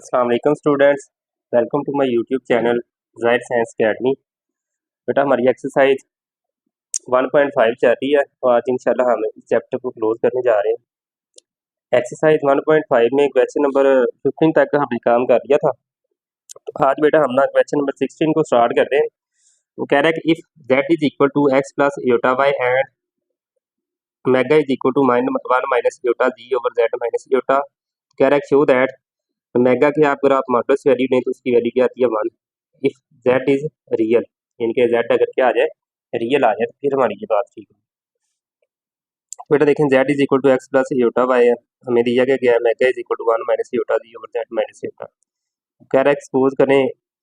अस्सलाम वालेकुम students, welcome to my YouTube channel Zahir Science Academy. बेटा हमारी एक्सरसाइज 1.5 चल रही है और आज इंशाल्लाह हम इस चैप्टर को क्लोज करने जा रहे हैं। एक्सरसाइज 1.5 में क्वेश्चन नंबर 15 तक हमने काम कर लिया था। तो आज बेटा हम ना क्वेश्चन नंबर 16 को स्टार्ट करते हैं। वो कह रहा है कि if z is equal to X plus iota Y and omega is equal to -1 minus iota z over z minus iota. कह रहा है शो दैट मेगा की अगर आप मॉडल्स वैल्यू लें तो उसकी वैल्यू क्या आती है 1। इफ z इज रियल, इनके z अगर क्या आ जाए रियल आ जाए तो फिर हमारी ये बात ठीक है। बेटा देखें z is equal to X plus iota Y है, हमें दिया गया है omega is equal to 1 minus iota z over z minus iota. कह रहा है एक्सपोज करें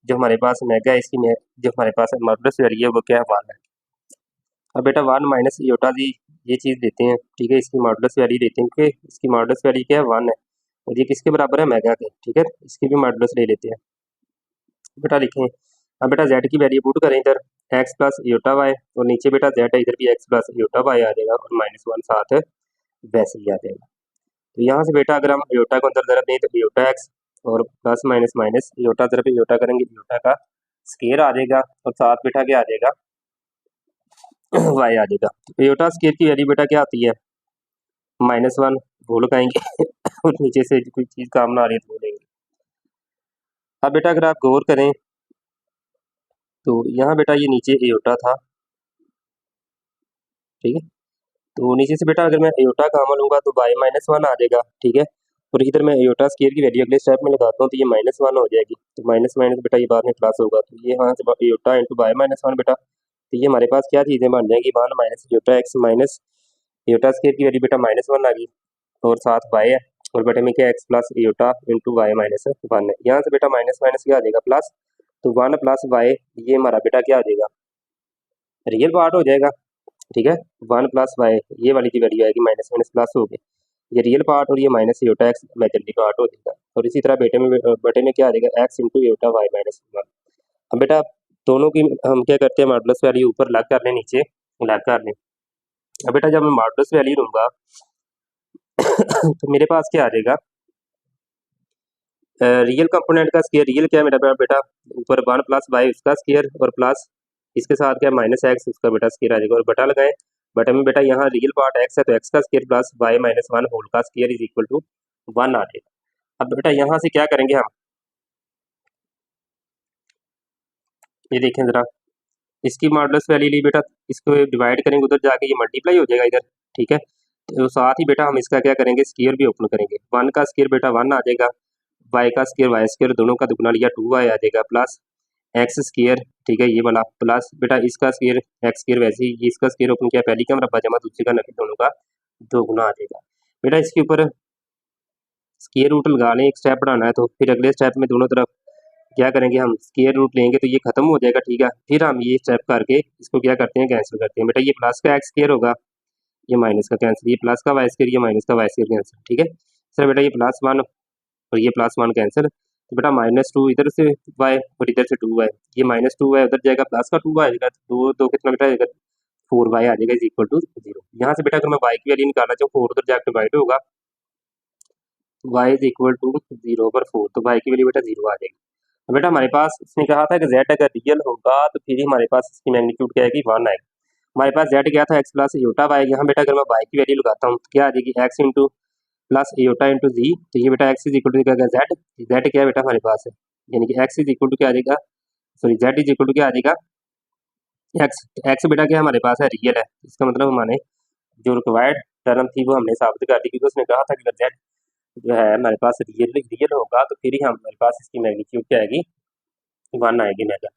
जो हमारे पास मेगा है इसकी जो हमारे पास मॉडल्स वैल्यू है वो क्या है 1 है। अब बेटा 1 माइनस योटा जी ये चीज़ देते हैं, ठीक है, इसकी मॉडल्स वैल्यू देते हैं कि इसकी मॉडल्स वैल्यू क्या है 1 है और ये किसके बराबर है मेगा के, ठीक है, इसकी भी मॉडल्स ले लेते हैं। बेटा लिखें, अब बेटा z की वैल्यू पुट करें इधर x प्लस योटा वाई और नीचे बेटा z है इधर भी x प्लस योटा वाई आ जाएगा और -1 साथ वैसे ही आ जाएगा। तो यहाँ से बेटा अगर हम योटा को अंदर ज़रब दें तो योटा x और प्लस माइनस माइनस योटा ज़रब योटा करेंगे योटा का स्केयर आ जाएगा और साथ बेटा क्या आ जाएगा y आ जाएगा। तो योटा स्केयर की वैल्यू बेटा क्या आती है -1, भूल लगाएंगे और नीचे से कोई चीज़ काम ना आ रही है तो भूलेंगे। अब बेटा अगर आप गौर करें तो यहाँ बेटा ये नीचे एयोटा था, ठीक है, तो नीचे से बेटा अगर मैं एयोटा का अमल लूँगा तो y-1 आ जाएगा, ठीक है, और इधर मैं एयोटा स्केयर की वैल्यू अगले स्टेप में लगाता हूँ तो ये -1 हो जाएगी, तो माइनस माइनस बेटा ये बाद में प्लस होगा, तो ये यहाँ से एयोटा इंटू y-1 बेटा, तो ये हमारे पास क्या चीज़ें बन जाएंगी 1 minus aorta x minus aorta square की वैल्यू बेटा -1 आ गई और साथ y है और बेटे में क्या x plus iota into y-1 है। यहाँ से बेटा माइनस माइनस क्या आ जाएगा प्लस, तो 1 प्लस y ये हमारा बेटा क्या आ जाएगा रियल पार्ट हो जाएगा, ठीक है, 1 प्लस वाई ये वाली की वैल्यू आएगी माइनस माइनस प्लस हो गई, ये रियल पार्ट और ये minus iota X imaginary part हो जाएगा और इसी तरह बेटे में क्या आ जाएगा एक्स इंटू योटा वाई -1। अब बेटा दोनों की हम क्या करते हैं मॉडल्स वैल्यू ऊपर लग कर लें नीचे लग कर लें। अब बेटा जब मैं मॉडल्स वैल्यू लूँगा तो मेरे पास क्या आ जाएगा रियल कंपोनेंट का स्केयर, रियल क्या है मेरा बेटा ऊपर 1 प्लस वाई उसका स्केयर और प्लस इसके साथ क्या माइनस एक्स उसका बेटा स्केयर आ जाएगा और बटा लगाए बटे में बेटा यहाँ रियल पार्ट एक्स है तो एक्स का स्केयर प्लस y-1 होल का स्केयर इज इक्वल टू 1 आ जाएगा। अब बेटा यहाँ से क्या करेंगे हम, ये देखें जरा इसकी मॉडल्स वैल्यू ली बेटा, इसको डिवाइड करेंगे उधर जाके ये मल्टीप्लाई हो जाएगा इधर, ठीक है, तो साथ ही बेटा हम इसका क्या करेंगे स्केयर भी ओपन करेंगे, 1 का स्केयर बेटा 1 आ जाएगा, y का स्केयर y स्केयर दोनों का दुगना लिया 2y आ जाएगा प्लस एक्स स्केयर, ठीक है, ये वाला प्लस बेटा इसका स्केयर एक्स स्केयर वैसे ही इसका स्केयर ओपन किया पहली का मरबा जमा दूसरे का नफी दोनों का 2 गुना आ जाएगा। बेटा इसके ऊपर स्केयर रूट लगा लें, एक स्टेप बढ़ाना है तो फिर अगले स्टेप में दोनों तरफ क्या करेंगे हम स्केयर रूट लेंगे तो ये खत्म हो जाएगा, ठीक है, फिर हम ये स्टेप करके इसको क्या करते हैं कैंसिल करते हैं। बेटा ये प्लस का एक्स स्केयर होगा, ये माइनस का कैंसिल, ये प्लस का वाई स्केयर, ये माइनस का वाई स्केयर कैंसिल, ठीक है सर। बेटा ये +1 और ये +1 कैंसिल, तो बेटा -2 इधर से y और इधर से 2y, ये -2y उधर जाएगा प्लस का 2y आएगा, दो दो कितना बेटा आएगा 4y आ जाएगा इज इक्वल टू 0। यहाँ से बेटा अगर मैं y की वैल्यू निकालना चाहूँ 4 उधर जाकर डिवाइड होगा, y इज इक्वल टू 0/4, तो y की वैल्यू बेटा 0 आ जाएगी। तो बेटा हमारे पास इसने कहा था कि z अगर रियल होगा तो फिर ही हमारे पास इसकी मैग्नीट्यूड क्या आएगी 1 आएगी। हमारे पास z क्या था x प्लस योटा y, यहाँ बेटा अगर मैं y की वैल्यू लगाता हूँ तो क्या आ जाएगी x into plus iota into Z, तो ये बेटा x इज इक्वल टू क्या आ जाएगा z क्या है बेटा हमारे पास है, यानी कि x इज इक्वल टू क्या आ जाएगा, sorry z is equal to क्या आ जाएगा x बेटा क्या हमारे पास है रियल है, इसका मतलब हमारे जो रिक्वायर्ड टर्म थी वो हमने साबित कर दी क्योंकि उसने कहा था कि अगर z जो है हमारे पास रियल होगा तो फिर ही हमारे पास इसकी मैग्नीट्यूड क्या आएगी 1 आएगी मेगा।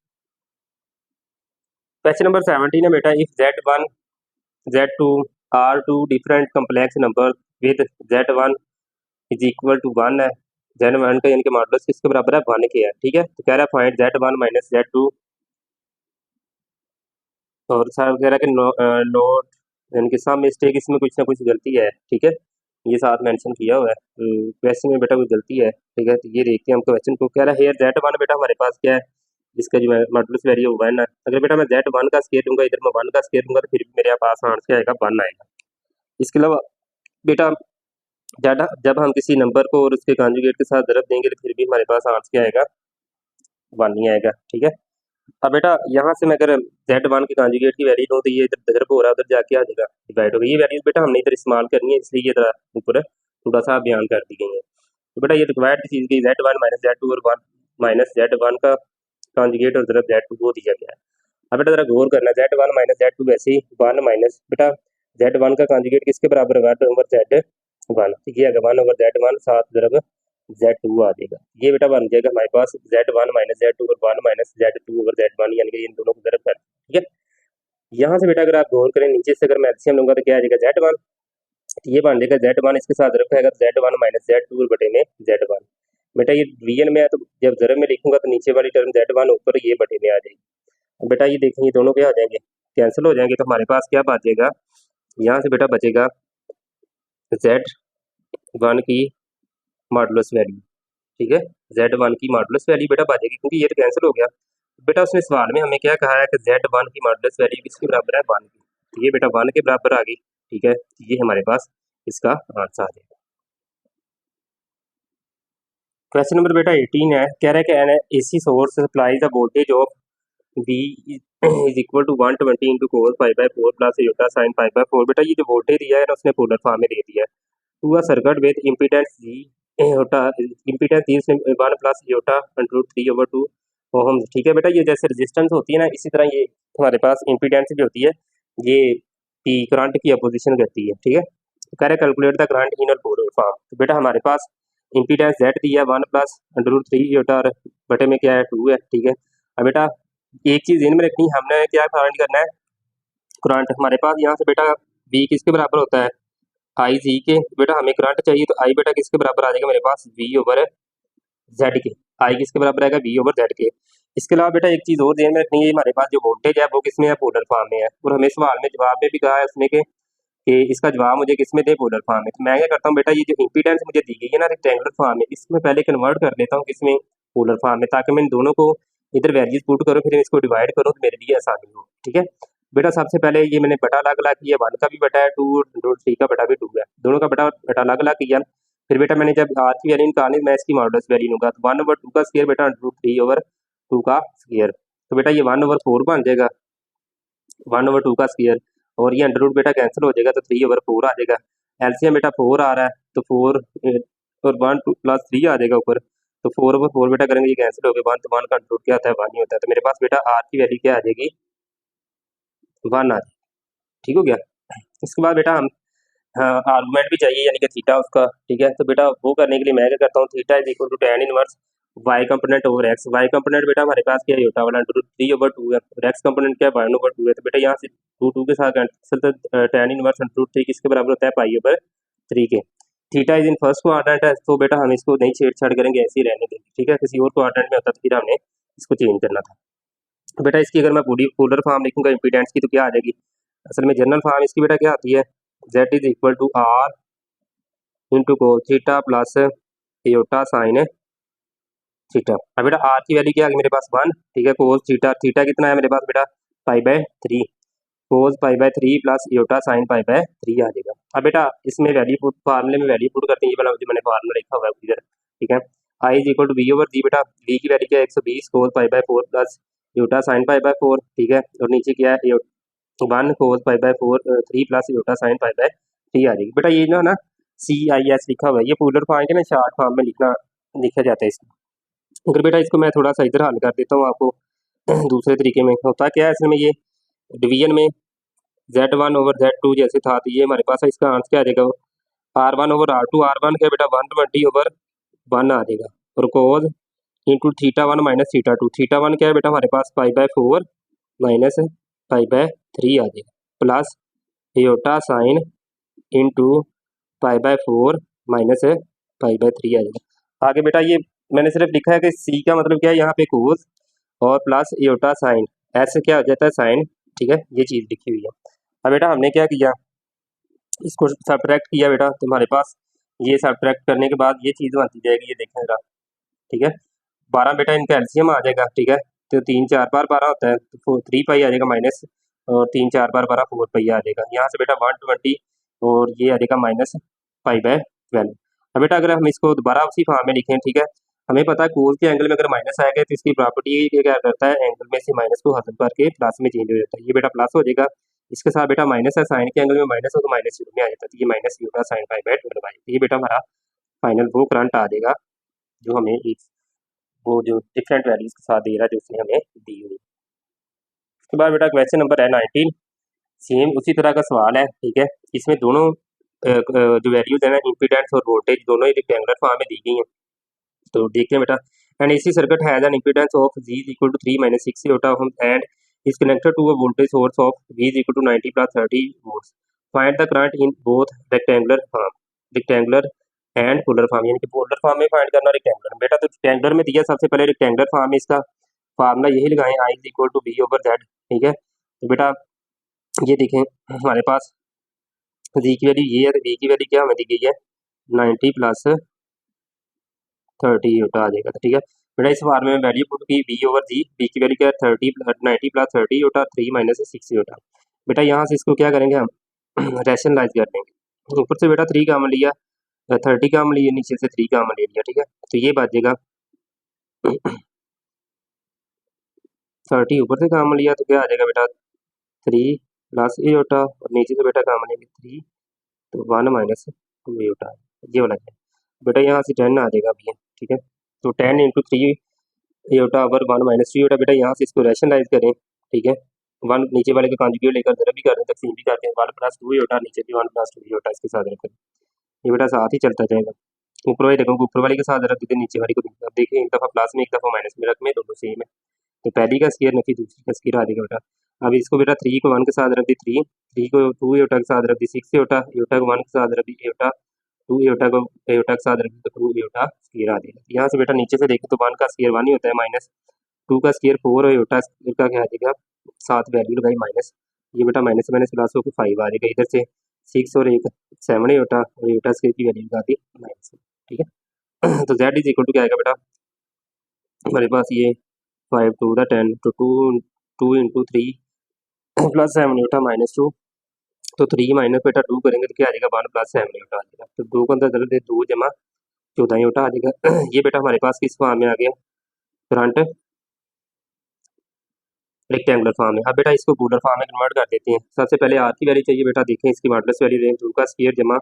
क्वेश्चन नंबर 17 है बेटा if z1 z2 are two different complex number with z1 is equal to 1 है, z1 का यानी कि मॉडल्स किसके बराबर है 1 के है, ठीक है, तो कह रहा है फाइंड z1 माइनस z2 और सर वगैरह के नोट यानी कि सम मिस्टेक इसमें कुछ ना कुछ गलती है, ठीक है, ये साथ मेंशन किया हुआ है क्वेश्चन में बेटा कोई गलती है, ठीक है, तो ये देखते हैं हम क्वेश्चन को। कह रहा है हेयर z1 बेटा हमारे पास क्या है जिसका जो मॉडल्स वैल्यू 1 है, अगर बेटा मैं z1 का स्केयर लूँगा इधर मैं 1 का स्केयर लूँगा तो फिर भी मेरे पास आंसर आएगा 1 आएगा। इसके अलावा बेटा जब हम किसी नंबर को और उसके कॉन्जुगेट के साथ ज़रब देंगे तो फिर भी हमारे पास आंसर क्या आएगा, 1 ही आएगा। ठीक है, अब बेटा यहाँ से मैं अगर Z1 के कॉन्जुगेट की वैल्यू लूँ तो ये इधर ज़रब हो रहा है, उधर जाके आ जाएगा, डिवाइड होगा। ये वैल्यूज बेटा हमने इधर इस्तेमाल करनी है, इसलिए ये ऊपर थोड़ा सा बयान कर दी गई है। तो बेटा ये रिक्वायर्ड चीज़ की Z1 माइनस Z2 और 1 माइनस Z1 का कॉन्जुगेट और ज़रब Z2 वो दिया गया है। अब बेटा ज़रा गौर करना, Z1 माइनस Z2 वैसे ही 1 माइनस बेटा Z1 का कॉन्जुगेट किसके बराबर होगा, 1 ओवर Z1, तो ये आएगा 1 ओवर Z1 7 ज़रब Z2 आ जाएगा। ये बेटा बन जाएगा हमारे पास Z1 माइनस Z2 और 1 माइनस Z2 ओवर Z1, यानी कि इन दोनों को ज़रब कर। ठीक है, यहाँ से बेटा अगर आप गौर करें नीचे से अगर मैं एलसीएम लूंगा तो क्या आ जाएगा, Z1, तो ये बन जाएगा Z1 इसके साथ ज़रब खाएगा Z1 माइनस Z2 और बटे में Z1। बेटा ये डिवीजन में है तो जब ज़रब में लिखूंगा तो नीचे वाली टर्म Z1 ऊपर, ये बटे में आ जाएगी। अब बेटा ये देखें, ये दोनों क्या हो जाएंगे, कैंसिल हो जाएंगे, तो हमारे पास क्या बचेगा, यहाँ से बेटा बचेगा Z1 की मॉडुलस वैल्यू। ठीक है, Z1 की मॉडुलस वैल्यू बेटा बचेगी, क्योंकि ये तो कैंसिल हो गया। बेटा उसने सवाल में हमें क्या कहा है कि Z1 की मॉडुलस वैल्यू किसके बराबर है, 1 की, तो ये बेटा 1 के बराबर आ गई। ठीक है, ये हमारे पास इसका आंसर आ जाएगा। क्वेश्चन नंबर बेटा 18 है, कह रहा है कि an AC source supplies the voltage of V is equal to 120 into cos pi by 4 plus iota sine pi by 4। बेटा ये जो वोल्टेज दिया है ना उसने पोलर फॉर्म में दे दिया है, to a circuit with impedance Z iota, impedance दी उसने 1 plus iota under root 3 over 2 ohm. ठीक है बेटा, ये जैसे रेजिस्टेंस होती है ना, इसी तरह ये हमारे पास इम्पीडेंस जो होती है ये पी करंट की अपोजिशन करती है। ठीक है, तो कह रहे कैलकुलेट द करंट इन और पोलर फॉर्म। तो बेटा हमारे पास इम्पीडेंस जेड दिया है 1 प्लस अंडर रूट 3 योटा और बटे में क्या है 2 है। ठीक है, अब बेटा एक चीज ध्यान में रखनी, हमने क्या फाइंड करना है, करंट। हमारे पास यहाँ से बेटा V किसके बराबर होता है, आई जी के। बेटा हमें करंट चाहिए तो आई बेटा किसके बराबर आ जाएगा मेरे पास, V ओवर जेड के। आई किसके बराबर आएगा, V ओवर जेड के। इसके अलावा बेटा एक चीज और ध्यान में रखनी है, हमारे पास जो वोल्टेज है वो किसमें है, पोलर फॉर्म में है। और हमें सवाल में जवाब में भी कहा है उसने कि इसका जवाब मुझे किसमें दे, पोलर फॉर्म में। तो मैं क्या करता हूँ बेटा, ये जो इम्पीडेंस मुझे दी गई है ना रेक्टेंगुलर फॉर्म में, इसमें पहले कन्वर्ट कर लेता हूँ किसमें, पोलर फॉर्म में, ताकि मैं इन दोनों को इधर वैल्यूज पुट करूँ फिर इसको डिवाइड करूँ तो मेरे लिए आसानी हो। ठीक है बेटा, सबसे पहले ये मैंने बटा अलग अलग किया, 1 का भी बटा है 2 और 3 का बटा भी 2 है, दोनों का बटा अलग अलग किया। फिर बेटा मैंने जब आर की वैल्यू निकालनी, मैं इसकी मॉडुलस वैल्यू लूंगा, तो 1 ओवर 2 का स्क्वायर बेटा अंडर रूट 3 ओवर 2 का स्क्वायर। तो बेटा ये 1 ओवर 4 बन जाएगा, 1 ओवर 2 का स्क्वायर, और ये अंडर रूट बेटा कैंसिल हो जाएगा तो 3 ओवर 4 आ जाएगा। एलसीएम बेटा 4 आ रहा है तो 4 और 1 2 प्लस 3 आ जाएगा ऊपर, तो 4 ओवर 4 बेटा करेंगे, ये कैंसिल हो गया, 1 तो 1 का अंडर रूट क्या होता है, 1 ही होता है। तो मेरे पास बेटा आर की वैल्यू क्या आ जाएगी, 1 आ जाएगी। ठीक हो गया, इसके बाद बेटा हम आर्गूमेंट भी चाहिए यानी कि थीटा उसका। ठीक है, तो बेटा वो करने के लिए मैं क्या करता हूँ, theta is equal to tan inverse Y component over X. Y component बेटा हमारे पास क्या है, योटा वाला अंडर रूट 3 ओवर 2 है, और एक्स कंपोनेंट क्या है, 1 ओवर 2 है। तो बेटा यहाँ से 2 के साथ कैंसिल, तो tan इनवर्स अंडर रूट 3 किसके बराबर होता है, पाई ओवर 3 के। Theta is in first quadrant है, तो बेटा हम इसको नहीं छेड़छाड़ करेंगे, ऐसे ही रहने देंगे। ठीक है, किसी और क्वाड्रेंट में होता तो फिर हमने इसको चेंज करना था। तो बेटा इसकी अगर मैं पूरी पोलर फॉर्म लिखूंगा इम्पीडेंस की तो क्या आ जाएगी, असल में जनरल फॉर्म इसकी बेटा क्या आती है, z is equal to R into cos theta plus iota sine theta. अब बेटा आर की वैल्यू क्या आ गई मेरे पास 1। ठीक है, कोस थीटा, थीटा कितना है मेरे पास बेटा पाई by 3, cos pi by 3 plus iota sine pi by 3 आ जाएगा। अब बेटा इसमें वैल्यू पुट, फार्मूले में वैल्यू पुट करते हैं, ये वाला जो मैंने फार्मूला लिखा हुआ है इधर। ठीक है, I is equal to V over Z. बेटा वी की वैल्यू क्या है 120 cos pi by 4 plus iota sine pi by 4। ठीक है, और नीचे क्या है 1 cos pi by 4 3 plus iota sine pi by 3 आ जाएगी। बेटा ये ना CIS लिखा हुआ है, ये पोलर फॉर्म के ना शार्ट फॉर्म में लिखा जाता है इसको। अगर बेटा इसको मैं थोड़ा सा इधर हल कर देता हूँ आपको दूसरे तरीके में, होता क्या है इसमें, ये डिवीजन में Z1 ओवर Z2 जैसे था, तो ये हमारे पास है, इसका आंसर क्या आ जाएगा, R1 ओवर R2। R1 क्या बेटा 120 ओवर 1 आ जाएगा, और cos into theta 1 minus theta 2। Theta 1 क्या है बेटा हमारे पास pi by 4 minus pi by 3 आ जाएगा, plus iota sine into pi by 4 minus pi by 3 आ जाएगा। आगे बेटा ये मैंने सिर्फ लिखा है कि सी का मतलब क्या है, यहाँ पे कोस और प्लस योटा साइन, ऐसे क्या हो जाता है साइन। ठीक है, ये चीज़ लिखी हुई है। अब बेटा हमने क्या किया, इसको सब्ट्रैक्ट किया बेटा, तो हमारे पास ये सब्ट्रैक्ट करने के बाद ये चीज़ बनती जाएगी, ये देखें जरा। ठीक है, 12 बेटा इनका एलसीएम आ जाएगा। ठीक है, तो 3 4 बार 12 होता है, तो 3 पाई आ जाएगा माइनस, और 3 4 बार 12 4 पाई आ जाएगा। यहाँ से बेटा 120 और ये आ जाएगा माइनस पाई बाय वैल्यू। अब बेटा अगर हम इसको दोबारा उसी फॉर्म में लिखें, ठीक है, हमें पता है कोस के एंगल में अगर माइनस आएगा तो इसकी प्रॉपर्टी ये क्या करता है, एंगल में से माइनस को हज़फ करके प्लस में चेंज हो जाता है। ये बेटा प्लस हो जाएगा, इसके साथ बेटा माइनस है, साइन के एंगल में माइनस हो तो माइनस में आ जाता है, तो ये माइनस होगा साइन पाई बाय 2 ये बेटा हमारा फाइनल वो करंट आ जाएगा जो हमें एक वो जो डिफरेंट वैल्यूज के साथ दे रहा है जो उसने हमें दी हुई। उसके बाद बेटा क्वेश्चन नंबर है 19, सेम उसी तरह का सवाल है, ठीक है, इसमें दोनों जो वैल्यूज है ना, इम्पीडेंस और वोल्टेज दोनों ही रेक्टेंगुलर फॉर्म में दी गई हैं। तो देखते हैं बेटा, and AC circuit has an impedance of V is equal to 3 minus 6 iota and is connected to a voltage source of V is equal to 90 plus 30 volts. Find the current in both rectangular and polar form, यानी कि polar form में find करना, rectangular बेटा तो rectangular में दिया सबसे पहले रेक्टेंगुलर फॉर्म में इसका फार्मूला यही लगाएं, I is equal to V over Z, ठीक है। तो बेटा ये देखें हमारे पास Z की वैल्यू ये है, तो V की वैल्यू क्या हमें दी गई है 90 प्लस 30 यूटा आ जाएगा, ठीक है बेटा। इस फार्मूले में वैल्यू पुट की V ओवर जी, V की वैल्यू क्या है 90 प्लस 30 यूटा 3 माइनस 6 यूटा। बेटा यहाँ से इसको क्या करेंगे हम रैशनलाइज कर देंगे, ऊपर से बेटा 3 कॉमन लिया, 30 कॉमन लिया, नीचे से 3 कॉमन ले लिया, ठीक है, तो ये बचेगा 30 ऊपर से कॉमन लिया तो क्या आ जाएगा बेटा 3 प्लस ए यूटा, और नीचे से बेटा कॉमन लेंगे 3 तो 1 माइनस 2 यूटा, ये वाला है बेटा। यहाँ से 10 आ जाएगा अभी, ठीक है, तो 10 into 3 Utah over 1 minus 3 Utah. बेटा यहाँ से इसको रैशनलाइज करें, ठीक है, 1 नीचे वाले का कॉन्जुगेट लेकर जरा भी कर दें, तकसीम भी करते हैं, 1 प्लस 2 यूटा, नीचे भी 1 प्लस 2 यूटा इसके साथ रखें, ये बेटा साथ ही चलता जाएगा। ऊपर वाली रकम को ऊपर वाली के साथ रख देते, नीचे वाली को अब देखिए एक दफ़ा प्लस में एक दफ़ा माइनस में रकमें दोनों सेम है, तो पहली का स्क्वायर नफी दूसरी का स्क्वायर आ जाएगा बेटा। अब इसको बेटा 3 को 1 के साथ रख दी 3 को 2 यूटा के साथ रख दी 6 यूटा को 1 के साथ रख दी यूटा 2 यूटा को यूटा के साथ रख दी तो 2 यूटा स्क्वायर आ जाएगा। यहाँ से बेटा नीचे से देखें तो 1 का स्क्वायर 1 ही होता है, माइनस 2 का स्क्वायर 4 और यूटा स्क्वायर का क्या आ जाएगा, साथ वैल्यू लगाई माइनस, ये बेटा माइनस माइनस प्लस होकर 5 आ जाएगा, इधर से 6 और 1 7 यूटा और यूटा स्क्वायर की वैल्यू लगा दी माइनस, ठीक है। तो Z इज इक्वल टू क्या आएगा बेटा हमारे पास ये 5 टू द 10 तो 2 इंटू 3 प्लस 7 यूटा माइनस 2, तो 3 माइनस बेटा 2 करेंगे तो क्या आ जाएगा 1 प्लस 7 यूटा आ जाएगा, तो 2 को अंदर जरूर दे 2 जमा 14 यूटा आ जाएगा। ये बेटा हमारे पास किस फॉर्म में आ गया, करंट रेक्टेंगुलर फॉर्म में। अब बेटा इसको पोलर फॉर्म में कन्वर्ट कर देते हैं। सबसे पहले आर की वैल्यू चाहिए बेटा, देखें इसकी मॉडुलस वैल्यू दें 2 का स्क्वायर जमा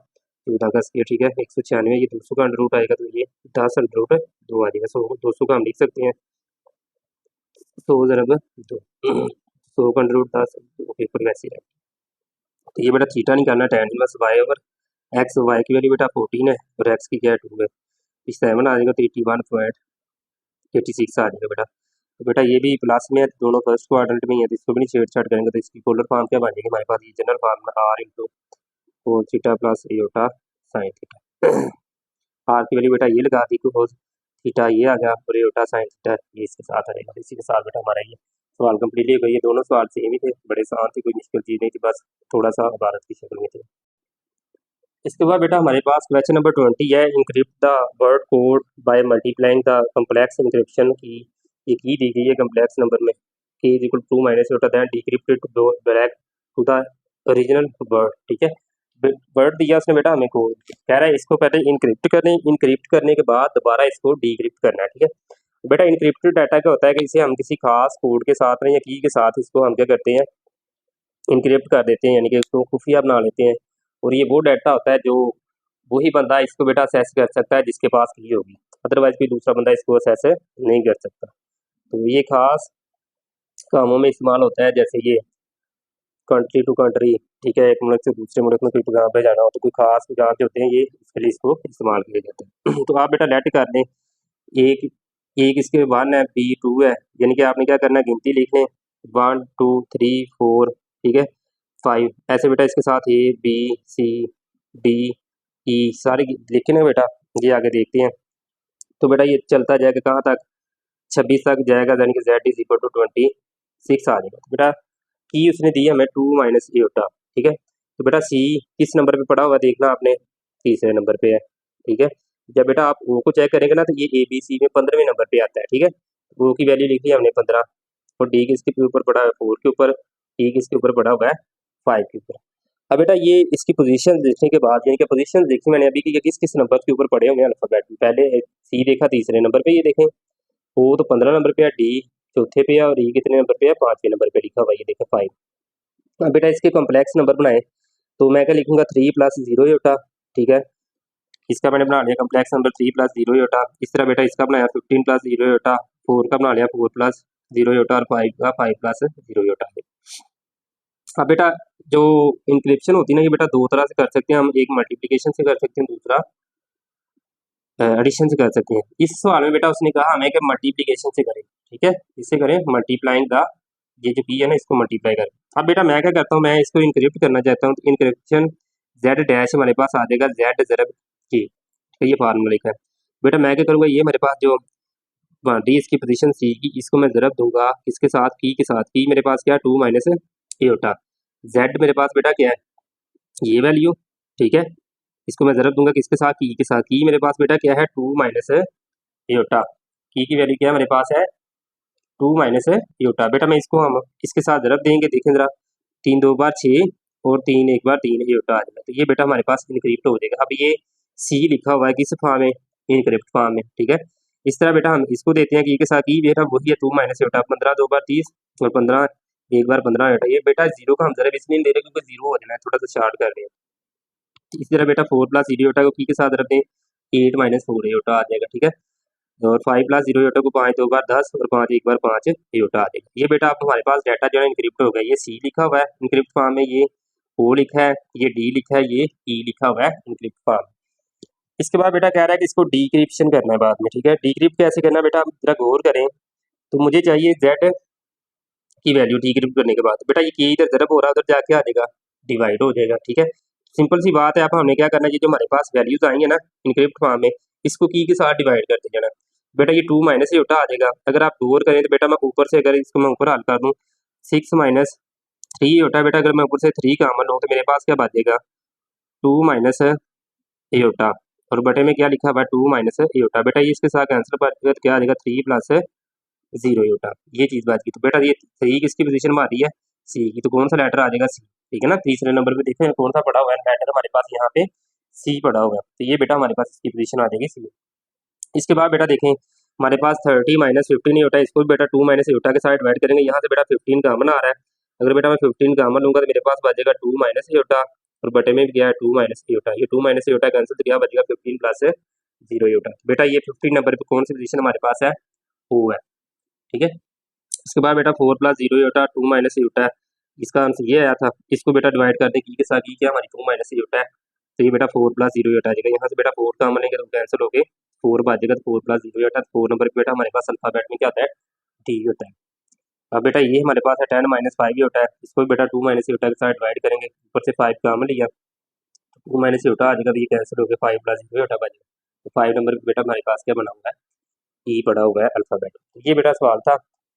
14 का स्क्वायर, ठीक है, 196, ये 200 का अंडर रूट आएगा तो ये 10 अंडर रूट 2 आ जाएगा, 200 का हम लिख सकते हैं 100 ज़रब 2 100 का अंडर रूट 10 ऊपर वैसे है। तो ये बेटा थीटा निकालना, tan inverse y over x, y की वैल्यू बेटा 14 है और x की क्या है 2 है, 7 आ जाएगा तो 81.86 आ जाएगा बेटा। तो बेटा ये भी प्लस में है, दोनों फर्स्ट क्वाड्रेंट में ही है, तो इसको भी नहीं छेड़छाड़ करेंगे, तो इसकी पोलर फॉर्म क्या बन जाएगी हमारे पास, ये general form r into cos theta plus iota sine theta. R की वैल्यू बेटा ये लगा दी, कोस थीटा ये आ गया और यूटा साइन थीटा ये इसके साथ आ जाएगा। इसी के साथ बेटा हमारा ये सवाल कंप्लीट हो गया। ये दोनों सवाल सेम ही थे, बड़े आसान थे, कोई मुश्किल चीज़ नहीं थी, बस थोड़ा सा इबारत की शक्ल में थे। इसके बाद बेटा हमारे पास क्वेश्चन नंबर 20 है, encrypt the word code by multiplying the complex encryption key ये की दी गई है कम्प्लेक्स नंबर में k is equal to minus होता है decrypted back to the original word, ठीक है। वर्ड दिया उसने बेटा हमें कोड, कह रहा है इसको पहले इनक्रिप्ट करने के बाद दोबारा इसको डिक्रिप्ट करना है, ठीक है। बेटा इनक्रिप्टेड डाटा क्या होता है कि इसे हम किसी खास कोड के साथ में या की के साथ इसको हम क्या करते हैं इनक्रिप्ट कर देते हैं, यानी कि उसको खुफिया बना लेते हैं, और ये वो डाटा होता है जो वही बंदा इसको बेटा असेस कर सकता है जिसके पास की होगी, अदरवाइज कोई दूसरा बंदा इसको असेस नहीं कर सकता। तो ये खास कामों में इस्तेमाल होता है, जैसे ये कंट्री टू कंट्री, ठीक है, एक मुल्क से दूसरे मुल्क में कोई पैगाम भेजाना हो तो कोई खास पैगाम जो होते हैं ये इसके लिए इसको इस्तेमाल किया जाता है। तो आप बेटा लेट कर लें, एक एक इसके 1 है, बी 2 है, यानी कि आपने क्या करना है गिनती लिख लें 1 2 3 4, ठीक है, 5 ऐसे बेटा इसके साथ A B C D E सारे लिखे ना बेटा। ये आगे देखते हैं, तो बेटा ये चलता जाएगा कहाँ तक 26 तक जाएगा, यानी कि z इज इक्वल टू 26 आ जाएगा। तो बेटा की उसने दी हमें 2 माइनस यूटा, ठीक है। तो बेटा सी किस नंबर पे पड़ा हुआ देखना आपने, तीसरे नंबर पे है, ठीक है। जब बेटा आप ओ को चेक करेंगे ना तो ये ए बी सी में 15वें नंबर पे आता है, ठीक है। ओ की वैल्यू लिखी है हमने 15 और डी किसके ऊपर पड़ा है 4 के ऊपर, टी किसके ऊपर पड़ा हुआ है 5 के ऊपर। अब बेटा ये इसकी पोजीशन देखने के बाद, यानी कि पोजीशन देखी मैंने अभी कि किस किस नंबर के ऊपर पड़े होंगे अल्फाबेट में। पहले सी देखा तीसरे नंबर पे, ये देखें ओ तो 15 नंबर पे है, डी चौथे पे है और ई कितने नंबर पे है, 5वें नंबर पे लिखा हुआ है, ये देखें 5। अब बेटा इसके कॉम्प्लेक्स नंबर बनाए तो मैं क्या लिखूंगा 3 + 0 योटा, ठीक है। इसका मैंने बना लिया कॉम्प्लेक्स नंबर 3 + 0 योटा। इस तरह बेटा इसका बनाया 15 + 0 योटा, 4 का बना लिया 4 + 0 योटा और 5 का 5 + 0 योटा। अब बेटा जो इंक्रिप्शन होती है ना, ये बेटा दो तरह से कर सकते हैं हम, एक मल्टीप्लिकेशन से कर सकते हैं, दूसरा एडिशन से कर सकते हैं। इस सवाल में बेटा उसने कहा हमें कि मल्टीप्लिकेशन से करें, ठीक है, इससे करें मल्टीप्लाइंग द, ये जो पी है ना इसको मल्टीप्लाई करें। अब बेटा मैं क्या करता हूँ, मैं इसको इंक्रिप्ट करना चाहता हूँ, तो इंक्रिप्शन जेड डैश हमारे पास आ जाएगा जेड ज़रब की, तो ये फार्मूला लिखा है। बेटा मैं क्या करूँगा, ये मेरे पास जो डी इसकी पोजीशन सी की, इसको मैं ज़रब दूंगा इसके साथ, की के साथ, की मेरे पास क्या है 2 - एयोटा, जेड मेरे पास बेटा क्या है ये वैल्यू, ठीक है। इसको मैं ज़रब दूंगा किसके साथ, की के साथ, की मेरे पास बेटा क्या है 2 - एयोटा, की वैल्यू क्या है मेरे पास है 2 - एयोटा। बेटा मैं इसको हम इसके साथ ज़रब देंगे, देखें ज़रा 3 2 बार 6 और 3 1 बार 3 एयोटा आ जाएगा, तो ये बेटा हमारे पास इनक्रिप्ट हो जाएगा। अब ये सी लिखा हुआ है किस फॉर्म में, इनक्रिप्ट फॉर्म में, ठीक है। इस तरह बेटा हम इसको देते हैं की के साथ, की बेटा वही है 2 - एयोटा, 15 2 बार 30 और 15 1 बार 15 एयोटा। ये बेटा जीरो का हम ज़रब इसलिए नहीं दे रहे क्योंकि जीरो हो जाना है, थोड़ा सा शार्ट कर रहे हैं। इसी तरह बेटा 4 + 0 एयोटा को की के साथ रख दें, 8 - 4 एयोटा आ जाएगा, ठीक है। और 5 + 0 एयोटा को 5 2 बार 10 और 5 1 बार 5 एयोटा आ जाएगा। ये बेटा अब हमारे पास डाटा जो है इनक्रिप्ट हो गया, ये सी लिखा हुआ है इनक्रिप्ट फॉर्म में, ये ओ लिखा है, ये डी लिखा है, ये ई लिखा हुआ है इनक्रिप्ट फॉर्म। इसके बाद बेटा कह रहा है कि इसको डिक्रिप्शन करना है बाद में, ठीक है। डिक्रिप्ट कैसे करना है बेटा, आप जरा गौर करें। तो मुझे चाहिए जेड की वैल्यू डिक्रिप्ट करने के बाद, बेटा ये की इधर ज़रब हो रहा है उधर जाके आ जाएगा, डिवाइड हो जाएगा, ठीक है। सिंपल सी बात है। अब हमने क्या करना है, ये जो हमारे पास वैल्यूज आएंगे ना इनक्रिप्ट फॉर्म में, इसको की के साथ डिवाइड करते जाना। बेटा ये 2 - एयोटा आ जाएगा। अगर आप गौर करें तो बेटा मैं ऊपर से, अगर इसको मैं ऊपर हल कर दूँ 6 - 3 एयोटा, बेटा अगर मैं ऊपर से 3 कॉमन लूँ तो मेरे पास क्या बचेगा 2 - एयोटा, और बटे में क्या लिखा हुआ है 2 - एयोटा। बेटा ये इसके साथ आंसर बचेगा तो क्या आ जाएगा 3 + 0 एयोटा, ये चीज़ बात की। तो बेटा ये 3 किसकी पोजीशन में आ रही है, सी की, तो कौन सा लेटर आ जाएगा सी, ठीक है ना। तीसरे नंबर पे देखें कौन सा पड़ा हुआ है लेटर हमारे पास यहाँ पे सी पड़ा हुआ है, तो ये बेटा हमारे पास इसकी पोजीशन आ जाएगी सी। इसके बाद बेटा देखें हमारे पास 30 - 15 एयोटा, इसको भी बेटा 2 - एयोटा के साथ डिवाइड करेंगे। यहाँ से बेटा 15 कॉमन आ रहा है, अगर बेटा मैं 15 कॉमन लूंगा तो मेरे पास बचेगा 2 - एयोटा, और बटे में भी गया है 2 - एयोटा, ये 2 - एयोटा कैंसिल तो क्या बचेगा 15 + 0 एयोटा। बेटा ये 15 नंबर पे कौन सी पोजीशन हमारे पास है, ओ है, ठीक है। उसके बाद बेटा 4 + 0 एयोटा 2 - एयोटा, इसका आंसर ये आया था। इसको बेटा डिवाइड कर दें की के साथ, की क्या हमारी 2 - एयोटा है, तो ये बेटा 4 + 0 एयोटा आ जाएगा। यहाँ से बेटा 4 कॉमन लेंगे तो कैंसिल हो गए, 4 बचेगा तो 4 + 0 एयोटा, 4 नंबर पे बेटा हमारे पास अल्फाबेट में क्या होता है डी होता है। अब बेटा ये हमारे पास है 10 - 5 एयोटा है, इसको भी बेटा 2 - एयोटा के साथ डिवाइड करेंगे, ऊपर से 5 कॉमन लिया, 2 - एयोटा आ जाएगा, तो ये कैंसिल हो गया, 5 + 0 एयोटा बचेगा। तो 5 नंबर पे बेटा हमारे पास क्या बना हुआ है, ई पड़ा हुआ है अल्फाबेट। ये बेटा सवाल था,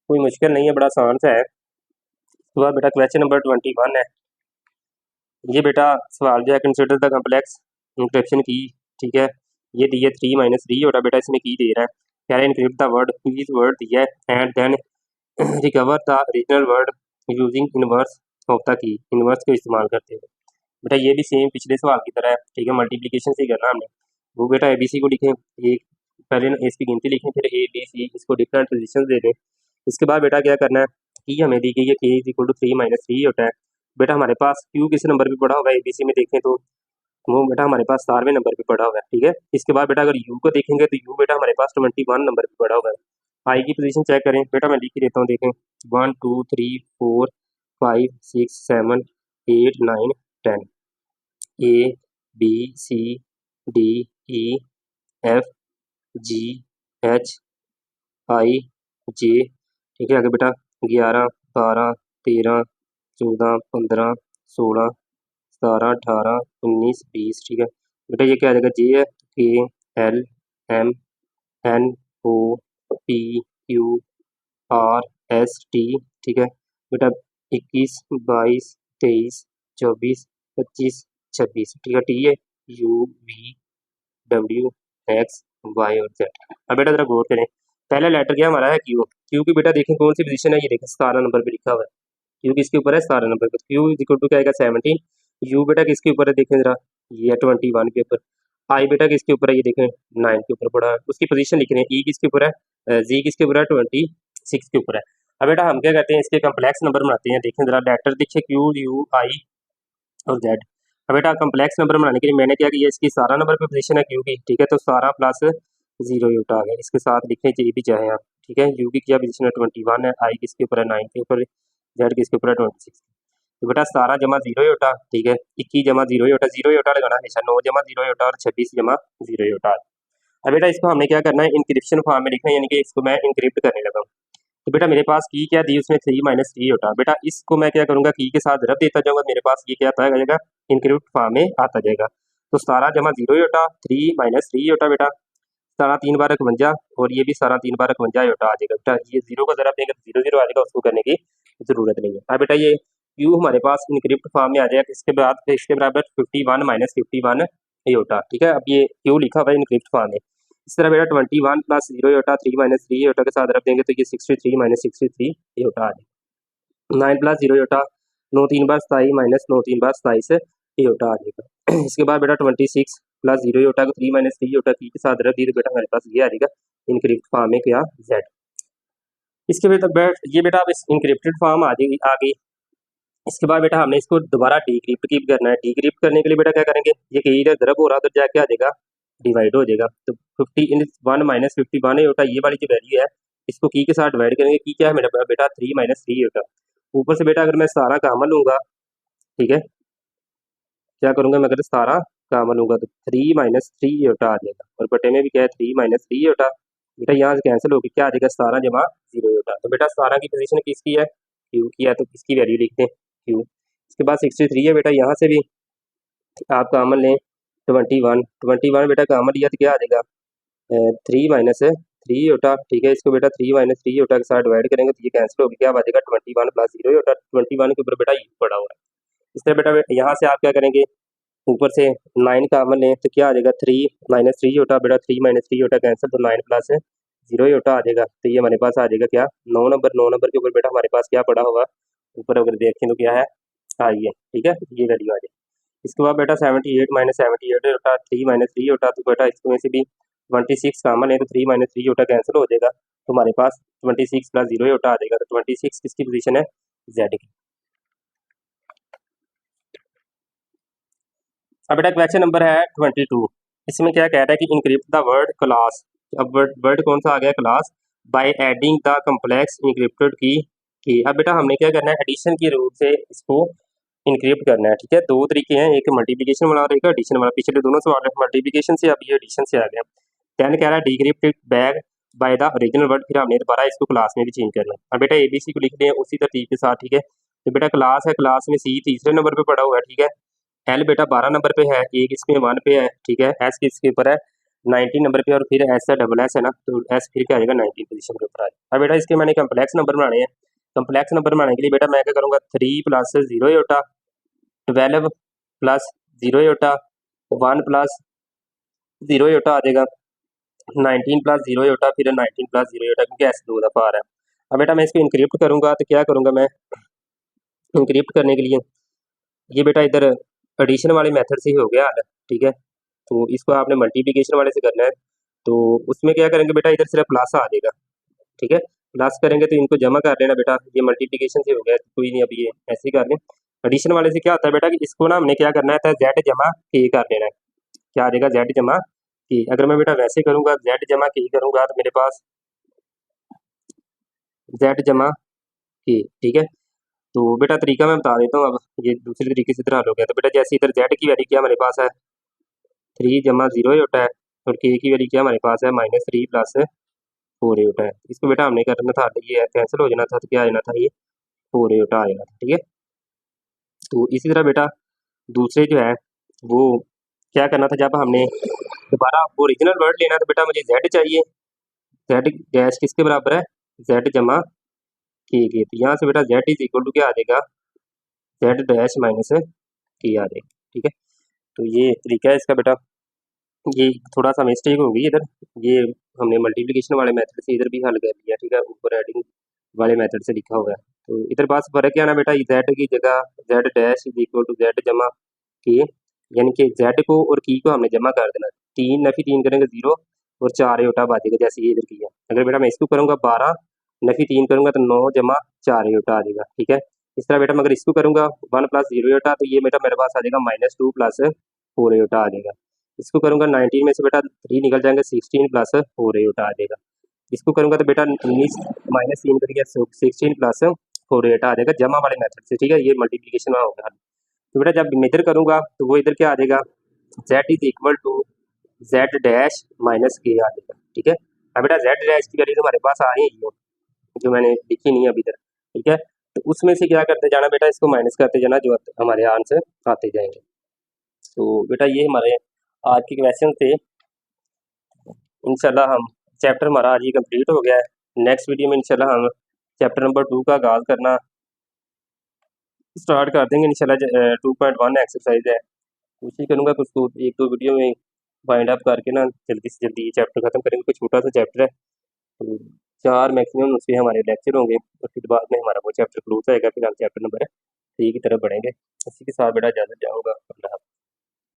कोई मुश्किल नहीं है, बड़ा आसान सा है। उसके बाद बेटा क्वेश्चन नंबर 21 है। ये बेटा सवाल जो है कंसिडर द कम्प्लेक्स इंक्रिप्शन की, ठीक है। ये दी है 3 - 3 एयोटा, बेटा इसमें की दे रहा है, कह रहा है encrypt the word, each word दिया है and then recover the original word using inverse of the key, inverse को इस्तेमाल करते हुए। बेटा ये भी सेम पिछले सवाल की तरह है, ठीक है, मल्टीप्लिकेशन से ही करना हमने। वो बेटा ABC को लिखें, एक पहले इसकी गिनती लिखें, फिर ABC, इसको डिफरेंट पोजीशन दे दें। इसके बाद बेटा क्या करना है, की हमें दी गई है k = 3 - 3 होता है। बेटा हमारे पास Q किस नंबर पे पड़ा होगा ABC में देखें तो वो बेटा हमारे पास 17वें नंबर पे पड़ा हुआ है, ठीक है। इसके बाद बेटा अगर U को देखेंगे तो U बेटा हमारे पास 21 नंबर पे पड़ा हुआ है। I की पोजीशन चेक करें, बेटा मैं लिख ही देता हूँ, देखें 1 2 3 4 5 6 7 8 9 10, ABCDEFGHIJ, ठीक है। आगे बेटा 11 12 13 14 15 16 17 18 19 20, ठीक है। बेटा ये क्या आ जाएगा, J है, KLMNOPQRST, ठीक है। बेटा 21 22 23 24 25 26, ठीक है। T है UVWXY और Z। अब बेटा जरा गौर करें, पहला लेटर क्या हमारा है क्यू की, बेटा देखें कौन सी पोजीशन है, ये देखें 17 नंबर पे लिखा हुआ है, क्यू किसके ऊपर है 17 नंबर पे, Q = क्या आएगा 17 यू बेटा किसके ऊपर है देखें जरा, ये है 21 के ऊपर। आई बेटा किसके ऊपर है, ये देखें 9 के ऊपर पड़ा है। उसकी पोजीशन लिख रहे हैं, ई किसके ऊपर है, जी किसके ऊपर है, 26 के ऊपर है। अब बेटा हम क्या कहते हैं, इसके कम्प्लेक्स नंबर बनाते हैं। देखें जरा, लेटर दिखे क्यू यू आई और जेड। अब बेटा कम्प्लेक्स नंबर बनाने के लिए मैंने क्या किया, इसकी सारा नंबर पे पोजीशन है क्यू की, ठीक है, तो सारा प्लस 0 यूटा आ गया। इसके साथ लिखने चाहिए भी चाहे आप, ठीक है। यू की क्या पोजीशन है, 21 है, आई किसके ऊपर है, 9 के ऊपर, जेड किसके ऊपर है, 26। तो बेटा सारा जमा 0 योटा, ठीक है, 21 जमा 0 योटा, 0 योटा लगाना हमेशा, 9 जमा 0 योटा और 26 जमा 0 योटा। अब बेटा इसको हमने क्या करना है, इंक्रिप्शन फॉर्म में लिखना है, यानी कि इसको मैं इंक्रिप्ट करने लगा हूँ। तो बेटा मेरे पास की क्या दी, उसमें 3 माइनस 3 होता। बेटा इसको मैं क्या करूंगा, की के साथ रब देता जाऊंगा, मेरे पास ये क्या आता जाएगा, इंक्रिप्ट फॉर्म में आता जाएगा। तो सारा जमा 0 होता, 3 माइनस 3 होता बेटा, सारा 3 बार 51 और ये भी सारा 3 बार 51 होता आ जाएगा। बेटा ये 0 का जरा देंगे 0 0 आ जाएगा, उसको करने की जरूरत नहीं है। अब बेटा ये क्यू हमारे पास इंक्रिप्ट फॉर्म में आ जाएगा, इसके बाद इसके बराबर 51 माइनस 51 ये होता, ठीक है। अब ये क्यू लिखा हुआ है इंक्रिप्ट फॉर्म में। इस तरह बेटा 21 प्लस 0 होता, 3 माइनस 3 होता के साथ रख देंगे तो ये 63 माइनस 63 ये होता आ जाएगा। 9 प्लस 0 होता, 9 3 बार 27 माइनस 9 3 बार 27 ये होता आ जाएगा। इसके बाद बेटा 26 प्लस 0 होता है, 3 माइनस 3 होता है, के साथ रख दी तो बेटा हमारे पास ये आ जाएगा इंक्रिप्ट फॉर्म में क्या, जेड। इसके बाद ये बेटा अब इस इंक्रिप्टेड फॉर्म आ जाएगी आ गई। इसके बाद बेटा हमने इसको दोबारा डिक्रिप्ट की करना है। डिक्रिप्ट करने के लिए बेटा क्या करेंगे, ये कि इधर ज़रब हो रहा उधर जाके आ जाएगा डिवाइड हो जाएगा। तो 51 माइनस 51 होता है, ये वाली जो वैल्यू है इसको की के साथ डिवाइड करेंगे। की क्या है मेरा बेटा 3 माइनस 3 होता। ऊपर से बेटा अगर मैं सारा कामन लूँगा, ठीक है, क्या करूँगा मैं, अगर सारा कामन लूँगा तो 3 माइनस 3 होता आ जाएगा, और बटे में भी क्या है 3 माइनस 3 होता। बेटा यहाँ से कैंसिल होगी, क्या आ जाएगा, सारा जमा 0 होता। तो बेटा सारा की पोजीशन किसकी है, क्यू की है, तो किसकी वैल्यू लिखते हैं क्यू। इसके बाद 63 है बेटा, यहाँ से भी आप कामन लें 21 बेटा कामन लिया तो क्या आ जाएगा 3 माइनस 3 होता, ठीक है। इसको बेटा 3 माइनस 3 होता के साथ डिवाइड करेंगे तो ये कैंसिल होगी, क्या आ जाएगा 21 प्लस 0 होता। 21 के ऊपर बेटा यू पड़ा हुआ है। इस तरह बेटा यहाँ से आप क्या करेंगे, ऊपर से 9 कामन लें तो क्या आ जाएगा 3 माइनस 3 होता बेटा, 3 माइनस 3 होता कैंसिल, तो 9 प्लस 0 होता आ जाएगा। तो ये हमारे पास आ जाएगा क्या 9 नंबर के ऊपर बेटा हमारे पास क्या पड़ा होगा, ऊपर अगर देखें तो क्या है, हाँ ये, ठीक है, ये वैल्यू आ जाएगी। इसके बाद बेटा 78 माइनस 78 होता, 3 माइनस 3 होता, तो बेटा इसमें से भी 26 कामन है तो 3 माइनस 3 होता कैंसिल हो जाएगा, तो हमारे पास 26 प्लस 0 होता आ जाएगा। तो 26 किसकी पोजीशन है, जेड की। अब बेटा क्वेश्चन नंबर है 22। इसमें क्या कह रहा है कि इनक्रिप्ट द वर्ड क्लास। अब वर्ड कौन सा आ गया, class, by adding the complex encrypted की। अब बेटा हमने क्या करना है, एडिशन के रूप से इसको इनक्रिप्ट करना है, ठीक है। दो तरीके हैं, एक मल्टीप्लिकेशन वाला और एक एडिशन वाला। पिछले दोनों सवाल मल्टीप्लिकेशन से, अब ये एडिशन से आ गया। दैन कह रहा है decrypt bag by the original word, फिर हमने दोबारा इसको क्लास में भी चेंज करना है। अब बेटा एबीसी को लिख दें उसी तरतीब के साथ, ठीक है। तो बेटा क्लास है, क्लास में सी तीसरे नंबर पे पड़ा हुआ है, ठीक है। एल बेटा 12 नंबर पे है, एक इसमें 1 पे है, ठीक है। एस किसके ऊपर है, 19 नंबर पे, और फिर एस है डबल एस है ना, तो एस फिर क्या आ जाएगा 19 पोजीशन के ऊपर आ जाएगा। अब बेटा इसके मैंने कम्प्लेक्स नंबर बनाने हैं। कम्प्लेक्स नंबर बनाने के लिए बेटा मैं क्या करूँगा, 3 प्लस 0 होता, 12 प्लस 0 होता, 1 प्लस 0 होता आ जाएगा, 19 प्लस 0 होता, फिर 19 प्लस 0 होता, क्योंकि एस 2 दफ़ा आ रहा है। अब बेटा मैं इसको इनक्रिप्ट करूँगा तो क्या करूँगा मैं, इनक्रिप्ट करने के लिए ये बेटा इधर एडिशन वाले मेथड से ही हो गया हाल, ठीक है। तो इसको आपने मल्टीप्लिकेशन वाले से करना है, तो उसमें क्या करेंगे बेटा, इधर सिर्फ प्लस आ जाएगा, ठीक है। प्लस करेंगे तो इनको जमा कर लेना बेटा, ये मल्टीप्लिकेशन से हो गया तो कोई नहीं, अब ये ऐसे ही कर लें। एडिशन वाले से क्या होता है बेटा कि इसको ना हमने क्या करना है, जेड जमा के कर लेना है। क्या आ जाएगा, जेड जमा के। अगर मैं बेटा वैसे करूँगा, जेड जमा के करूँगा, तो मेरे पास जेड जमा के, ठीक है। तो बेटा तरीका मैं बता देता हूँ, अब ये दूसरे तरीके से इधर हल हो गया। तो बेटा जैसे इधर जेड की वैल्यू क्या हमारे पास है 3 जमा 0 होता है, और के की वैल्यू क्या हमारे पास है -3 प्लस 4 होता है। इसको बेटा हमने करना था, ये कैंसिल हो जाना था, तो क्या आ जाना था, ये 4 होता आ जाना था, ठीक है। तो इसी तरह बेटा दूसरे जो है वो क्या करना था, जब हमने दोबारा ओरिजिनल वर्ड लेना, तो बेटा मुझे जेड चाहिए, जेड डैश किसके बराबर है, जेड जमा के। तो यहाँ से बेटा जेड इज इक्वल टू क्या आ जाएगा, जेड डैश माइनस के आ जाएगा, ठीक है। तो ये तरीका है इसका बेटा, ये थोड़ा सा मिस्टेक हो गई इधर, ये हमने मल्टीप्लिकेशन वाले मेथड से इधर भी हल कर लिया, ठीक है। ऊपर एडिंग वाले मेथड से लिखा हुआ है। तो इधर बस फ़र्क क्या है ना बेटा, जेड की जगह Z dash is equal to Z जमा के, यानी कि जेड को और की को हमने जमा कर देना। 3 नफी 3 करेंगे 0 और 4 योटा बाजेगा, जैसे ये इधर किया। अगर बेटा मैं इसको करूँगा 12 नफी 3 करूँगा तो 9 जमा 4 योटा आ जाएगा, ठीक है। इस तरह बेटा मैं अगर इसको करूँगा 1 प्लस 0 योटा, तो ये बेटा मेरे पास आ जाएगा -2 प्लस 4 योटा आ जाएगा। इसको करूँगा 19 में से बेटा 3 निकल जाएंगे, 16 प्लस 4 योटा आ जाएगा। इसको करूँगा तो बेटा 19 -3 करिए 16 प्लस 4 योटा आ जाएगा जमा वाले मेथड से, ठीक है। ये मल्टीप्लीकेशन में होगा। तो बेटा जब इधर करूँगा तो वो इधर क्या आ जाएगा, z is equal to Z dash minus K आ जाएगा, ठीक है। अब बेटा जेड डैश की वैल्यू हमारे पास आ रही है, जो मैंने लिखी नहीं है अभी तक, ठीक है। तो उसमें से क्या करते जाना बेटा, इसको माइनस करते जाना, जो हमारे आंसर आते जाएंगे। तो बेटा ये हमारे आज के क्वेश्चन थे। इंशाल्लाह हम चैप्टर हमारा आज ये कंप्लीट हो गया है। नेक्स्ट वीडियो में इंशाल्लाह हम चैप्टर नंबर 2 का आगाज़ करना स्टार्ट कर देंगे इंशाल्लाह। 2.1 एक्सरसाइज है, कोशिश करूँगा कुछ तो 1-2 वीडियो में वाइंड अप करके ना जल्दी से जल्दी ये चैप्टर खत्म करेंगे। कोई छोटा सा चैप्टर है, तो 4 मैक्सिमम उसके हमारे लेक्चर होंगे और फिर बाद में हमारा वो चैप्टर क्लोज आएगा, फिर हम चैप्टर नंबर 3 की तरफ बढ़ेंगे। इसी के साथ बेटा इजाज़त चाहूँगा।